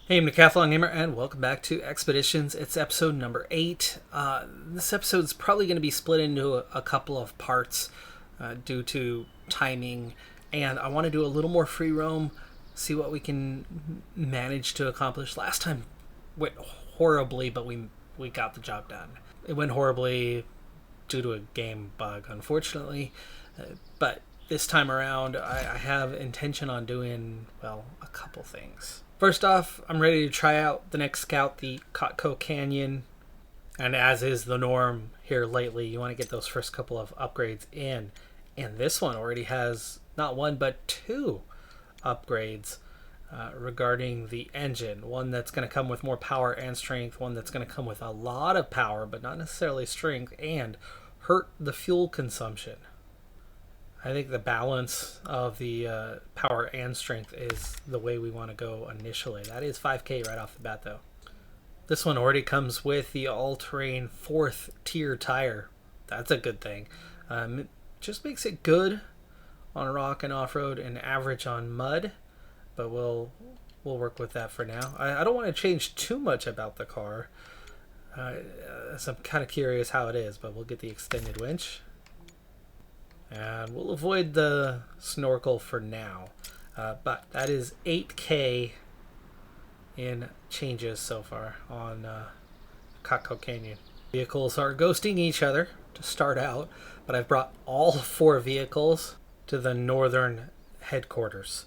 Hey, I'm Decathlon Gamer, and welcome back to Expeditions. It's episode number 8. This episode's probably going to be split into a couple of parts due to timing, and I want to do a little more free roam, see what we can manage to accomplish. Last time went horribly, but we got the job done. It went horribly due to a game bug, unfortunately, but this time around, I have intention on doing, well, a couple things. First off, I'm ready to try out the next scout, the Cotco Canyon. And as is the norm here lately, you want to get those first couple of upgrades in. And this one already has not one, but two upgrades regarding the engine. One that's going to come with more power and strength. One that's going to come with a lot of power, but not necessarily strength, and hurt the fuel consumption. I think the balance of the power and strength is the way we want to go initially. That is 5K right off the bat, though. This one already comes with the all-terrain 4th tier tire. That's a good thing. It just makes it good on rock and off-road and average on mud, but we'll work with that for now. I don't want to change too much about the car, so I'm kind of curious how it is, but we'll get the extended winch. And we'll avoid the snorkel for now. But that is 8K in changes so far on Cotco Canyon. Vehicles are ghosting each other to start out, but I've brought all 4 vehicles to the northern headquarters.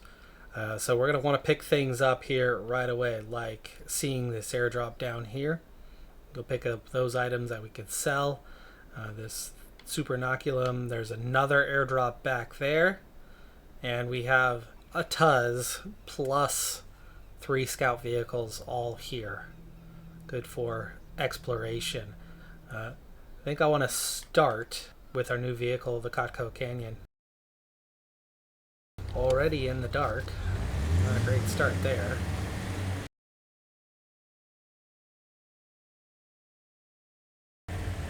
So we're going to want to pick things up here right away, like seeing this airdrop down here. Go pick up those items that we can sell. This super inoculum, there's another airdrop back there, and we have a Tuz plus 3 scout vehicles all here, good for exploration. I think I want to start with our new vehicle, the Cotco Canyon. Already in the dark, not a great start there.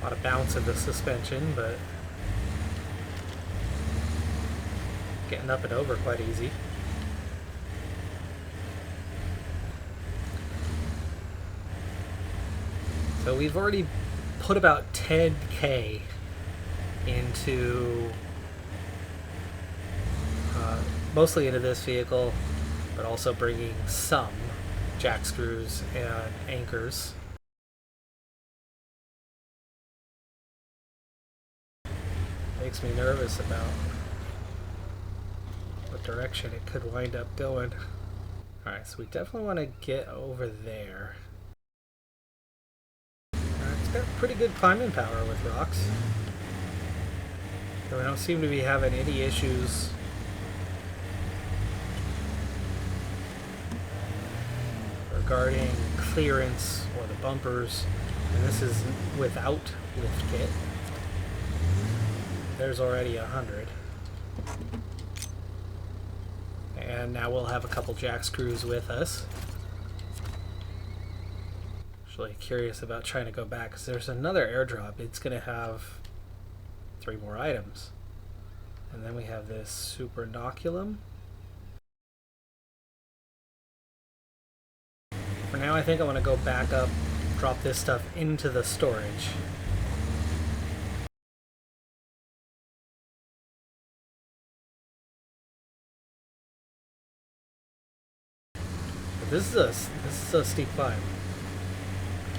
A lot of bounce in the suspension, but getting up and over quite easy. So we've already put about 10K into mostly into this vehicle, but also bringing some jack screws and anchors. Makes me nervous about what direction it could wind up going. Alright, so we definitely want to get over there. It's got pretty good climbing power with rocks. So we don't seem to be having any issues regarding clearance or the bumpers. And this is without lift kit. There's already 100. And now we'll have a couple jack screws with us. Actually curious about trying to go back, because there's another airdrop. It's going to have 3 more items. And then we have this super inoculum. For now, I think I want to go back up, drop this stuff into the storage. This is a steep climb.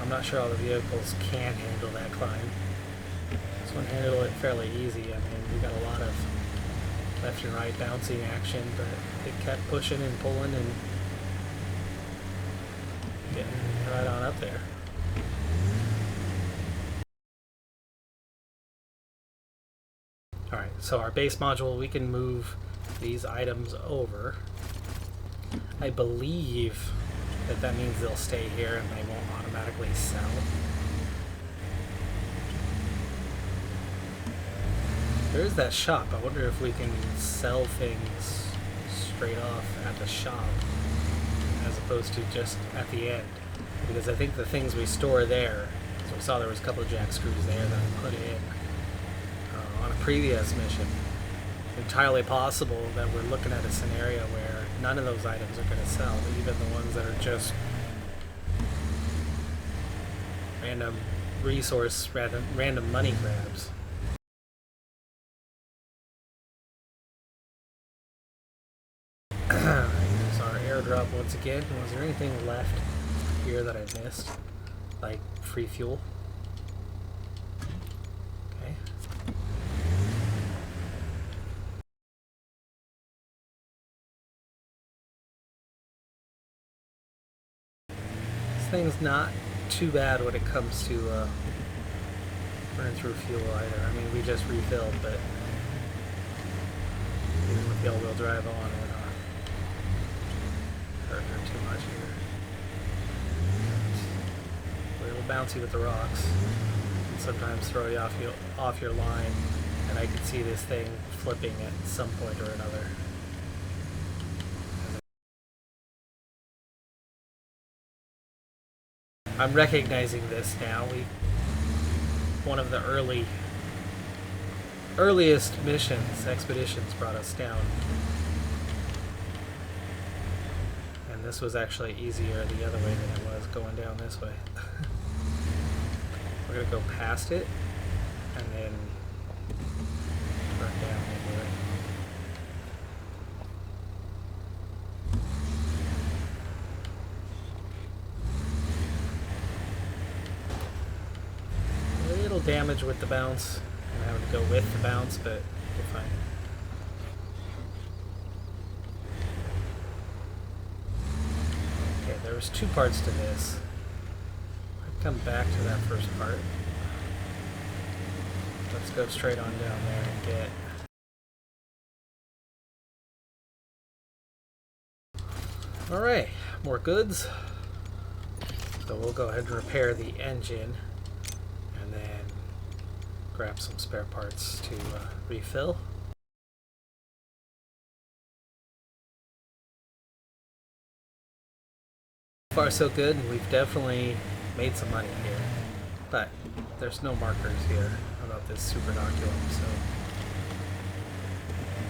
I'm not sure all the vehicles can handle that climb. This one handled it fairly easy. I mean, we got a lot of left and right bouncing action, but it kept pushing and pulling and getting right on up there. Alright, so our base module, we can move these items over. I believe that means they'll stay here and they won't automatically sell. There's that shop. I wonder if we can sell things straight off at the shop as opposed to just at the end. Because I think the things we store there, so we saw there was a couple of jack screws there that I put in on a previous mission. Entirely possible that we're looking at a scenario where none of those items are going to sell, even the ones that are just Random resource, random money grabs. Here's our airdrop once again. Was there anything left here that I missed? Like free fuel? Okay. This thing's not too bad when it comes to burning through fuel either. I mean, we just refilled, but even with the all-wheel drive on, we're not hurting too much here. It's a little bouncy with the rocks, and sometimes throw you off your line, and I can see this thing flipping at some point or another. I'm recognizing this now. One of the earliest expeditions brought us down. And this was actually easier the other way than it was going down this way. We're gonna go past it and then turn down anyway. A little damage with the bounce. I'm having to go with the bounce, but we're fine. Okay, there was two parts to this. I'll come back to that first part. Let's go straight on down there and get... Alright, more goods. So we'll go ahead and repair the engine and then grab some spare parts to refill. So far so good, and we've definitely made some money here. But there's no markers here about this super inoculum, so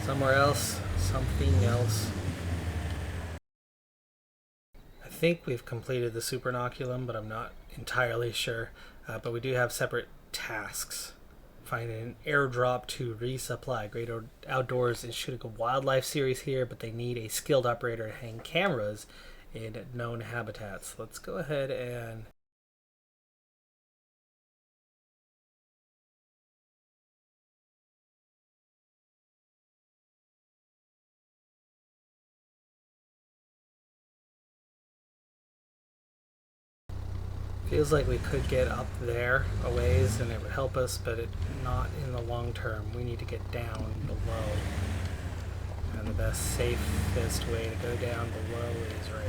somewhere else, something else. I think we've completed the super inoculum, but I'm not entirely sure. But we do have separate tasks. Find an airdrop to resupply. Great Outdoors is shooting a wildlife series here, but they need a skilled operator to hang cameras in known habitats. Let's go ahead and feels like we could get up there a ways and it would help us, but not in the long term. We need to get down below. And the best, safest way to go down below is right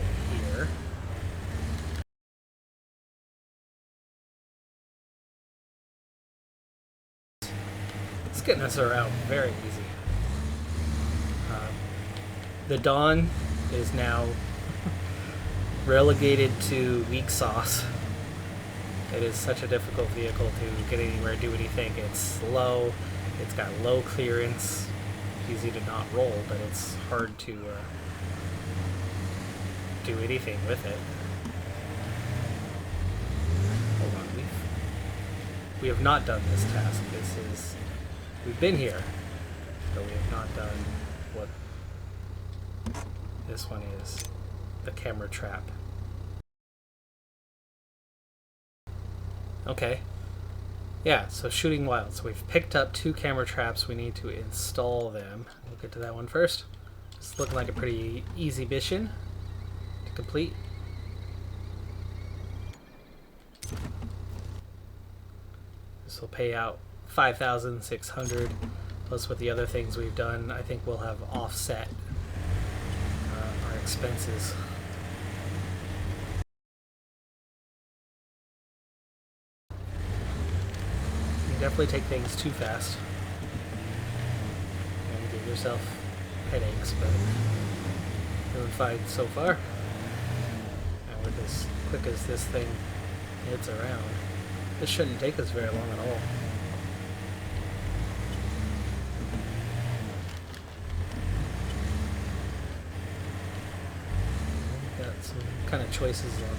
here. It's getting us around very easy. The Dawn is now relegated to weak sauce. It is such a difficult vehicle to get anywhere, do anything. It's slow, it's got low clearance, easy to not roll, but it's hard to do anything with it. Hold on, we have not done this task. We've been here, but we have not done what this one is, the camera trap. Okay. Yeah, so shooting wild. So we've picked up 2 camera traps. We need to install them. We'll get to that one first. It's looking like a pretty easy mission to complete. This will pay out 5,600 plus with the other things we've done. I think we'll have offset our expenses. Definitely take things too fast and give yourself headaches, but doing fine so far. And with as quick as this thing hits around, this shouldn't take us very long at all. Got some kind of choices on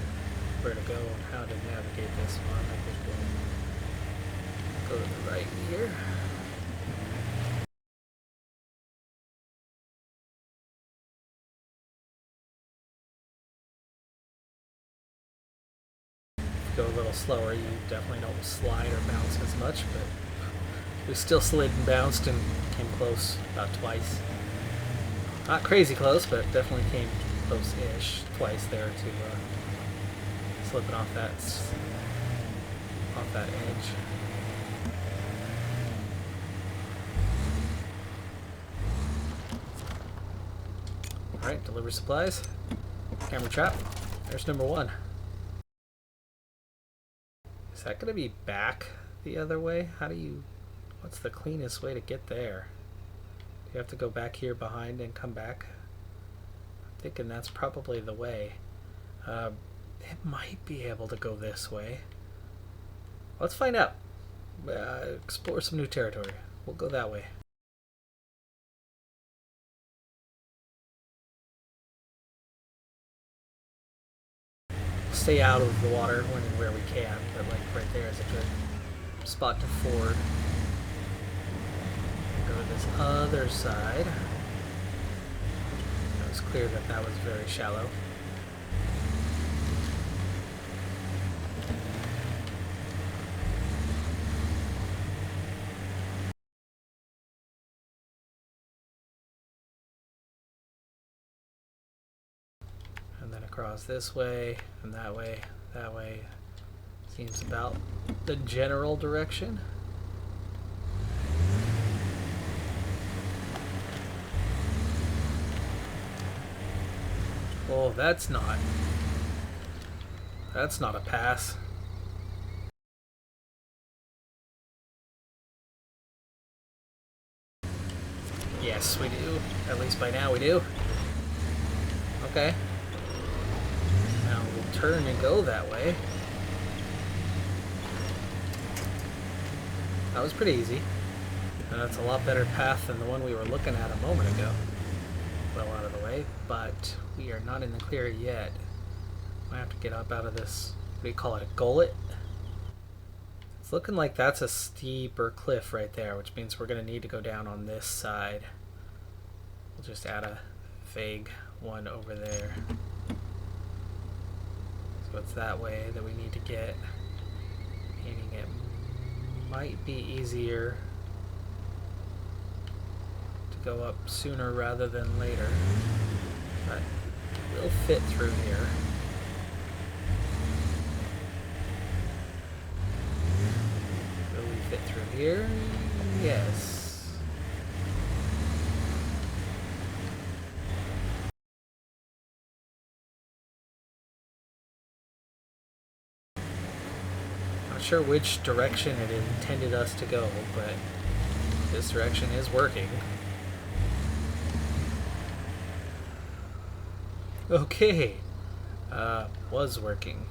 where to go and how to navigate this one. I think we'll go to the right here. Go a little slower, you definitely don't slide or bounce as much, but we still slid and bounced and came close about twice. Not crazy close, but definitely came close-ish twice there to slipping off that edge. All right, deliver supplies. Camera trap. There's number 1. Is that going to be back the other way? What's the cleanest way to get there? Do you have to go back here behind and come back? I'm thinking that's probably the way. It might be able to go this way. Let's find out. Explore some new territory. We'll go that way. Stay out of the water when and where we can, but like right there is a good spot to ford. Go to this other side. It was clear that that was very shallow. And then across this way, and that way, that way. Seems about the general direction. Oh, that's not a pass. Yes, we do. At least by now we do. Okay. Now we'll turn and go that way. That was pretty easy. And that's a lot better path than the one we were looking at a moment ago. Well out of the way, but we are not in the clear yet. I have to get up out of this, what do you call it, a gullet? It's looking like that's a steeper cliff right there, which means we're going to need to go down on this side. We'll just add a vague one over there. So it's that way that we need to get. Meaning it might be easier to go up sooner rather than later, but we'll fit through here. Will we fit through here? Yes. Not sure which direction it intended us to go, but this direction is working. Okay. Was working.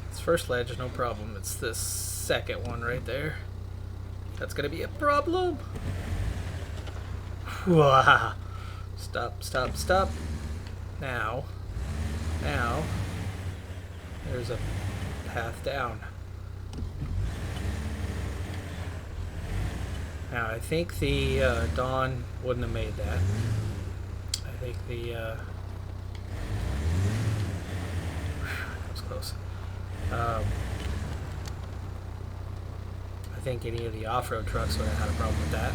This first ledge, no problem. It's this second one right there. That's gonna be a problem. Wow. Stop, stop, stop. Now. There's a path down. Now, I think the Dawn wouldn't have made that. I think the... that was close. I think any of the off-road trucks would have had a problem with that.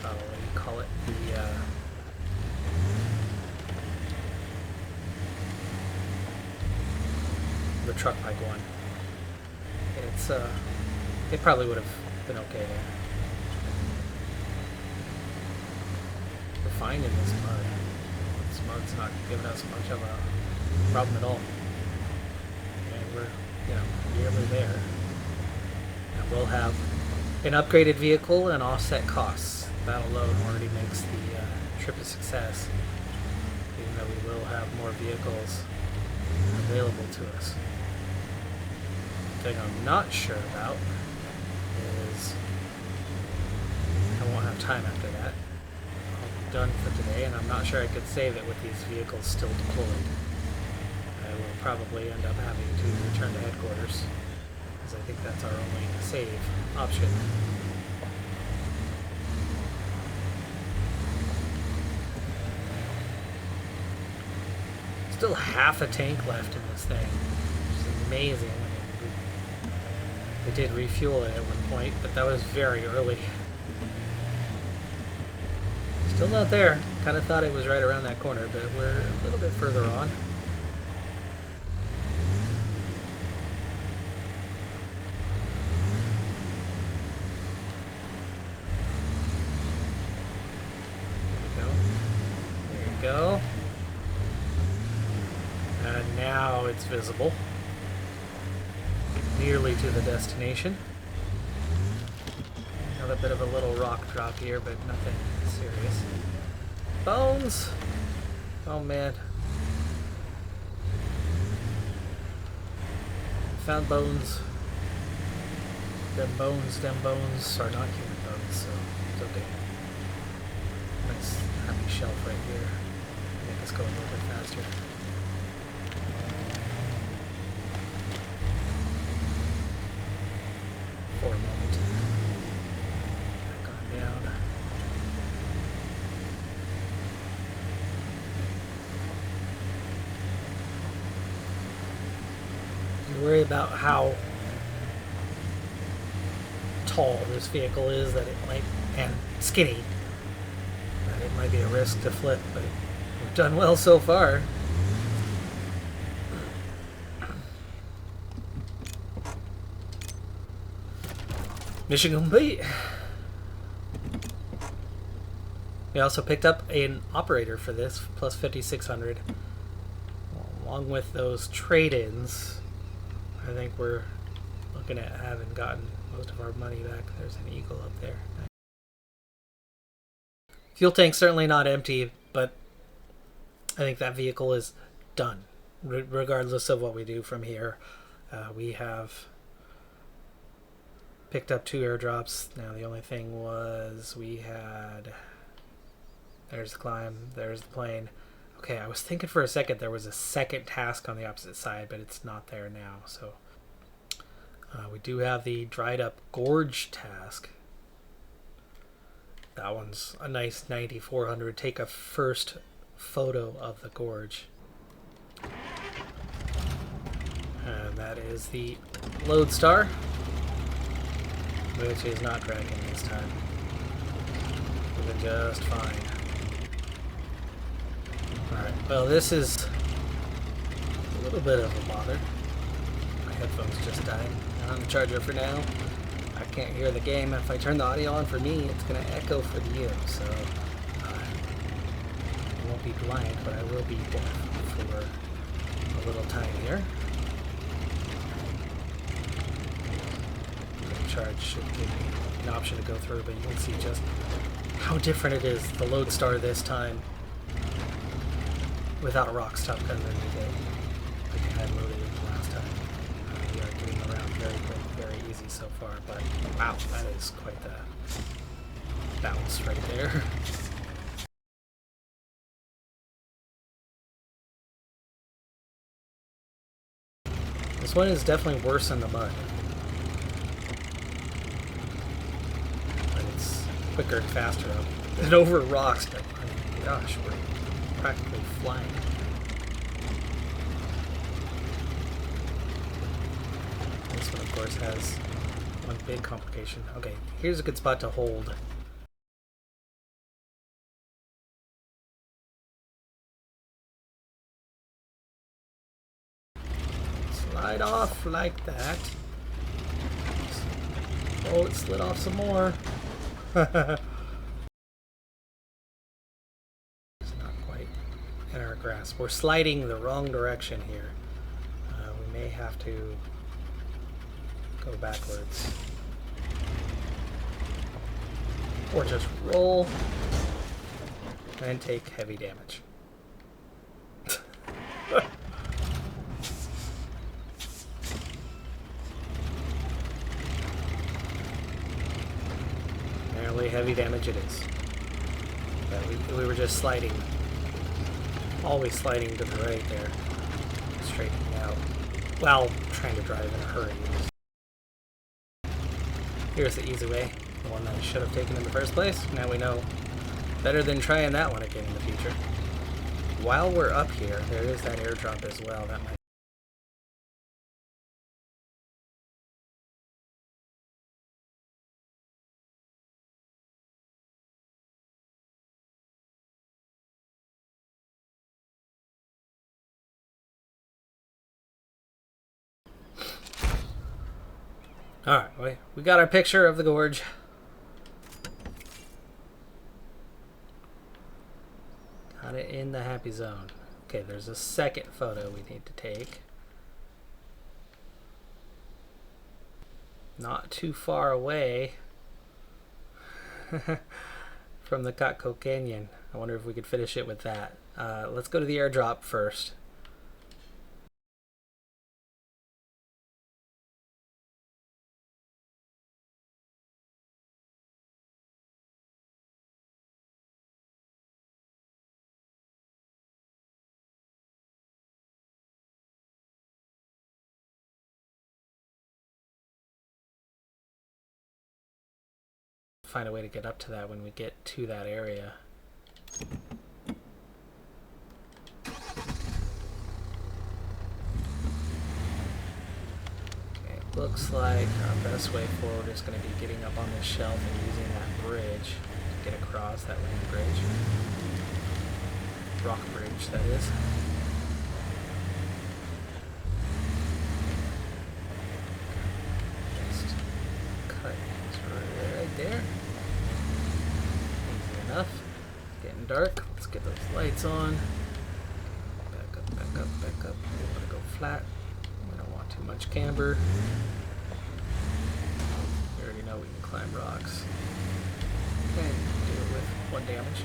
What do you call it? The truck bike one. It's it probably would have been okay there. We're finding this mud. This mud's not giving us much of a problem at all. And we're, nearly there. And we'll have an upgraded vehicle and offset costs. That alone already makes the trip a success. Even though we will have more vehicles available to us. The thing I'm not sure about is I won't have time after that. I'll be done for today, and I'm not sure I could save it with these vehicles still deployed. I will probably end up having to return to headquarters, because I think that's our only save option. Still half a tank left in this thing, which is amazing. I mean, we did refuel it at one point, but that was very early. Still not there. Kind of thought it was right around that corner, but we're a little bit further on. There you go. And now it's visible. Nearly to the destination. Another bit of a little rock drop here, but nothing serious. Bones! Oh man. Found bones. Them bones are not human bones, so it's okay. Nice happy shelf right here. Make us go a little bit faster. For a moment. Back on down. You worry about how tall this vehicle is, that it might, and skinny, that it might be a risk to flip, but we've done well so far. Mission complete. We also picked up an operator for this, plus 5,600. Along with those trade-ins, I think we're looking at having gotten most of our money back. There's an eagle up there. Fuel tank's certainly not empty, but I think that vehicle is done. Regardless of what we do from here, we have picked up 2 airdrops. Now the only thing was we had... There's the climb, there's the plane. Okay, I was thinking for a second there was a second task on the opposite side, but it's not there now. So we do have the dried up gorge task. That one's a nice 9400. Take a first photo of the gorge. And that is the Lodestar, which is not dragging this time. Moving just fine. Alright, well this is a little bit of a bother. My headphones just died. Not on the charger for now. I can't hear the game. If I turn the audio on for me, it's going to echo for you. So I won't be blind, but I will be deaf for a little time here. The charge should give me an option to go through, but you can see just how different it is. The Lodestar this time, without a rock stop underneath it, like I had loaded in the last time. We are getting around very quick, very easy so far, but wow, that is quite the bounce right there. This one is definitely worse in the mud. But it's quicker and faster up and over rocks, but I mean, gosh, we're practically flying. This one, of course, has one big complication. Okay, here's a good spot to hold. Slide off like that. Oh, it slid off some more. In our grasp. We're sliding the wrong direction here. We may have to go backwards. Or just roll and take heavy damage. apparently heavy damage it is. But we were just sliding. Always sliding to the right there. Straightening out. While trying to drive in a hurry. Here's the easy way. The one that I should have taken in the first place. Now we know. Better than trying that one again in the future. While we're up here, there is that airdrop as well. That might. Alright, we got our picture of the gorge. Got it in the happy zone. Okay, there's a second photo we need to take. Not too far away from the Cotco Canyon. I wonder if we could finish it with that. Let's go to the airdrop first. Find a way to get up to that when we get to that area. Okay, looks like our best way forward is going to be getting up on this shelf and using that bridge to get across, that land bridge. Rock bridge, that is. Just cut right there. Easy enough. Getting dark. Let's get those lights on. Back up, back up, back up. We want to go flat. We don't want too much camber. We already know we can climb rocks. Okay, deal with 1 damage.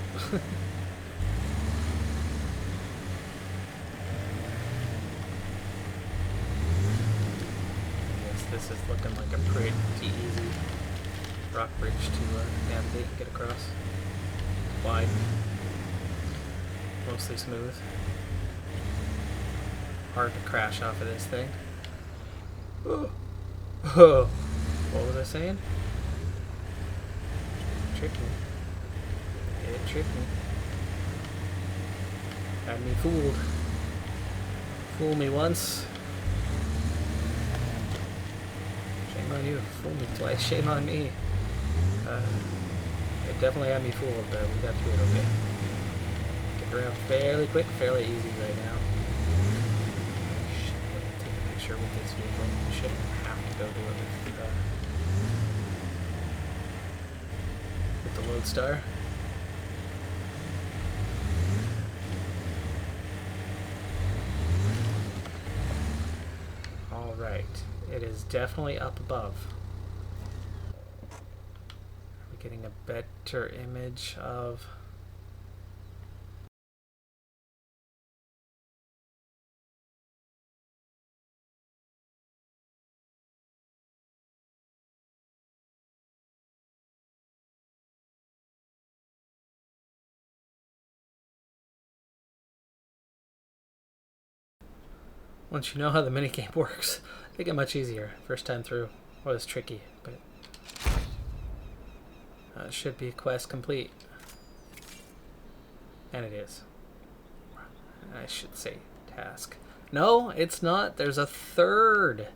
This is looking like a pretty easy rock bridge to navigate and get across. Wide. Mostly smooth. Hard to crash off of this thing. Oh. Oh. What was I saying? Tricky. It tricked me. Had me fooled. Fool me once. Shame on you. Fool me twice. Shame on me. It definitely had me fooled, but we got through it okay. Get around fairly quick, fairly easy right now. Should take a picture with this vehicle. We shouldn't have to go do it with the Lodestar. Alright. It is definitely up above. Getting a better image of once you know how the minigame works, they get much easier. First time through was tricky, but it should be a quest complete. And it is. I should say task. No, it's not. There's a third.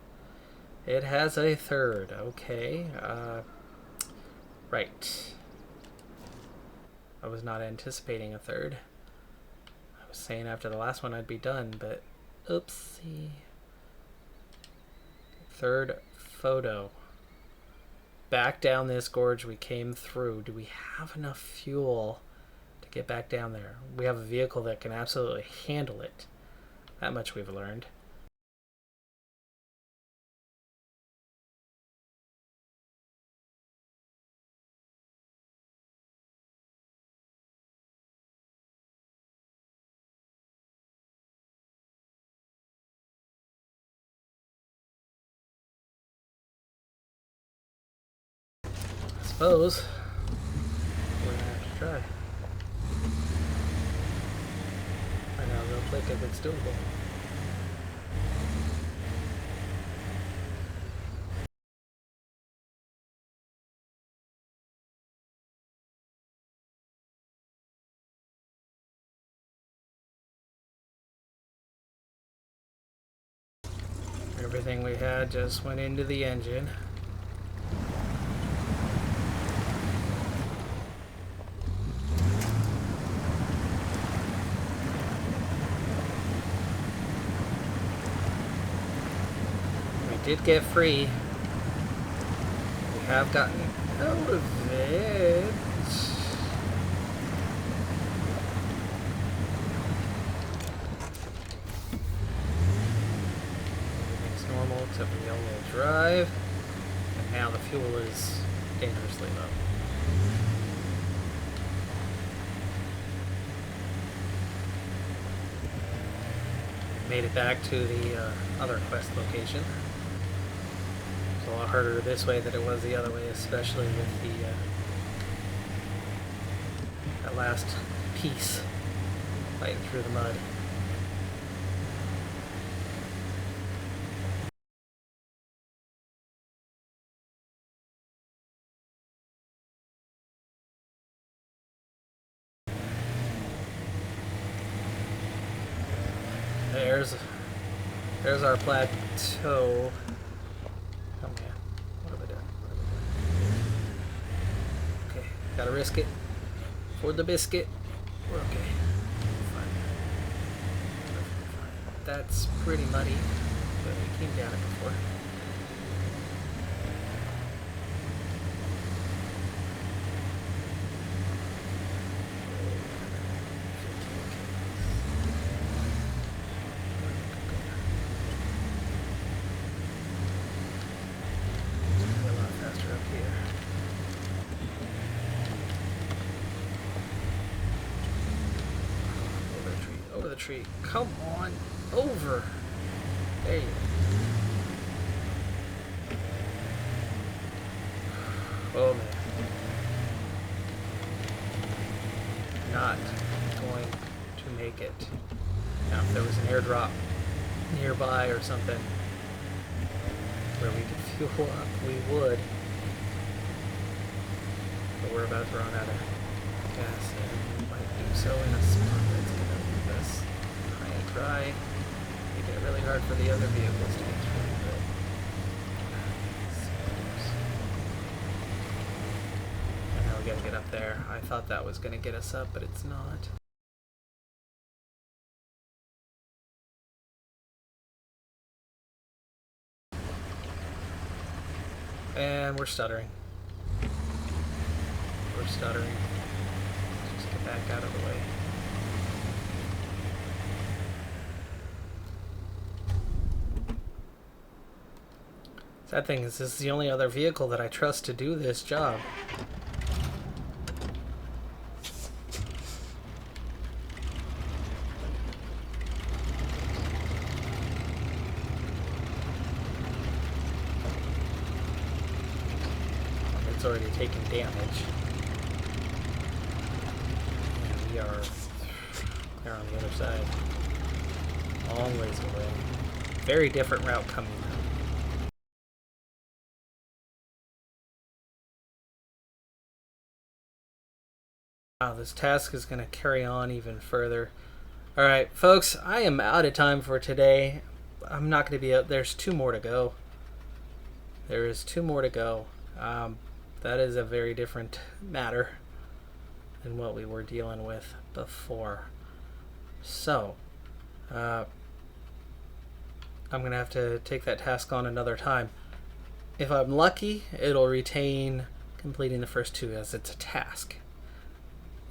It has a third. Okay. Right. I was not anticipating a third. I was saying after the last one I'd be done, but oopsie. Third photo. Back down this gorge we came through. Do we have enough fuel to get back down there? We have a vehicle that can absolutely handle it. That much we've learned. I suppose Now they'll click if it's doable. Everything we had just went into the engine. We did get free. We have gotten out of it. Normal except for the all-wheel drive, and now the fuel is dangerously low. Made it back to the other quest location. It's a lot harder this way than it was the other way, especially with the that last piece fighting through the mud. There's our plateau. Oh man, what am I doing? Okay, gotta risk it for the biscuit. We're okay. Fine. That's pretty muddy, but we came down it before. Tree. Come on over. There you go. Oh man. Not going to make it. Now if there was an airdrop nearby or something where we could fuel up, we would. But we're about to run out of gas and we might do so in a spot that's going to leave us high and dry. Make it really hard for the other vehicles to get through. And now we gotta get up there. I thought that was gonna get us up, but it's not. And we're stuttering. We're stuttering. Just get back out of the way. Sad thing is, this is the only other vehicle that I trust to do this job. It's already taken damage. And we are there on the other side. Long ways away. Very different route coming now. Wow, this task is going to carry on even further. Alright, folks, I am out of time for today. I'm not going to be out. There's 2 more to go. There is 2 more to go. That is a very different matter than what we were dealing with before. So, I'm going to have to take that task on another time. If I'm lucky, it'll retain completing the first 2 as it's a task,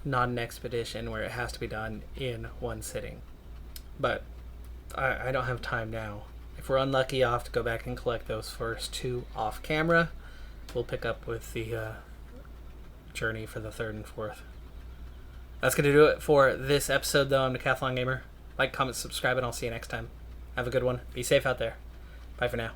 not an expedition where it has to be done in one sitting. But I don't have time now. If we're unlucky, I'll have to go back and collect those first 2 off camera. We'll pick up with the journey for the 3rd and 4th. That's going to do it for this episode, though. I'm Decathlon Gamer. Like, comment, subscribe, and I'll see you next time. Have a good one. Be safe out there. Bye for now.